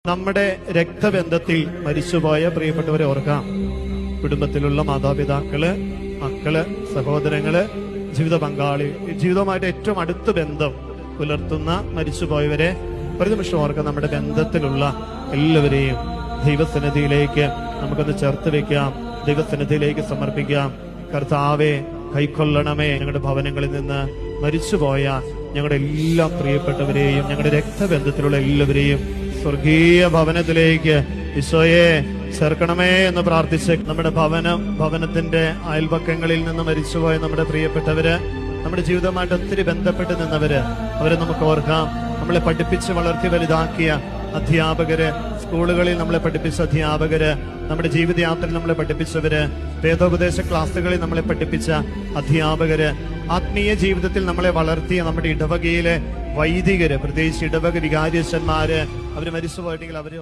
നമ്മുടെ രക്തബന്ധത്തിൽ മരിച്ചുപോയ പ്രിയപ്പെട്ടവരെ ഓർക്കാം. കുടുംബത്തിലുള്ള മാതാപിതാക്കള്, മക്കള്, സഹോദരങ്ങള്, ജീവിത പങ്കാളി, ജീവിതവുമായിട്ട് ഏറ്റവും അടുത്ത ബന്ധം പുലർത്തുന്ന മരിച്ചുപോയവരെ ഒരു നിമിഷം ഓർക്കാം. നമ്മുടെ ബന്ധത്തിലുള്ള എല്ലാവരെയും ദൈവസന്നിധിയിലേക്ക് നമുക്കൊന്ന് ചേർത്ത് വെക്കാം, ദൈവസന്നിധിയിലേക്ക് സമർപ്പിക്കാം. കർത്താവെ, കൈക്കൊള്ളണമേ ഞങ്ങളുടെ ഭവനങ്ങളിൽ നിന്ന് മരിച്ചുപോയ ഞങ്ങളുടെ എല്ലാ പ്രിയപ്പെട്ടവരെയും, ഞങ്ങളുടെ രക്തബന്ധത്തിലുള്ള എല്ലാവരെയും സ്വർഗീയ ഭവനത്തിലേക്ക് ഈശോയെ ചേർക്കണമേ എന്ന് പ്രാർത്ഥിച്ച് നമ്മുടെ ഭവനത്തിന്റെ അയൽപക്കങ്ങളിൽ നിന്ന് മരിച്ചുപോയ നമ്മുടെ പ്രിയപ്പെട്ടവര്, നമ്മുടെ ജീവിതവുമായിട്ട് ഒത്തിരി ബന്ധപ്പെട്ട് നിന്നവര്, അവരെ നമുക്ക് ഓർക്കാം. നമ്മളെ പഠിപ്പിച്ച് വളർത്തി വലുതാക്കിയ അധ്യാപകര്, സ്കൂളുകളിൽ നമ്മളെ പഠിപ്പിച്ച അധ്യാപകര്, നമ്മുടെ ജീവിതയാത്രയിൽ നമ്മളെ പഠിപ്പിച്ചവര്, വേദോപദേശ ക്ലാസ്സുകളിൽ നമ്മളെ പഠിപ്പിച്ച അധ്യാപകര്, ആത്മീയ ജീവിതത്തിൽ നമ്മളെ വളർത്തിയ നമ്മുടെ ഇടവകയിലെ വൈദികര്, പ്രത്യേകിച്ച് ഇടവക വികാരിയച്ഛന്മാര്, അവര് മരിച്ചുപോയിട്ടെങ്കിൽ അവരെ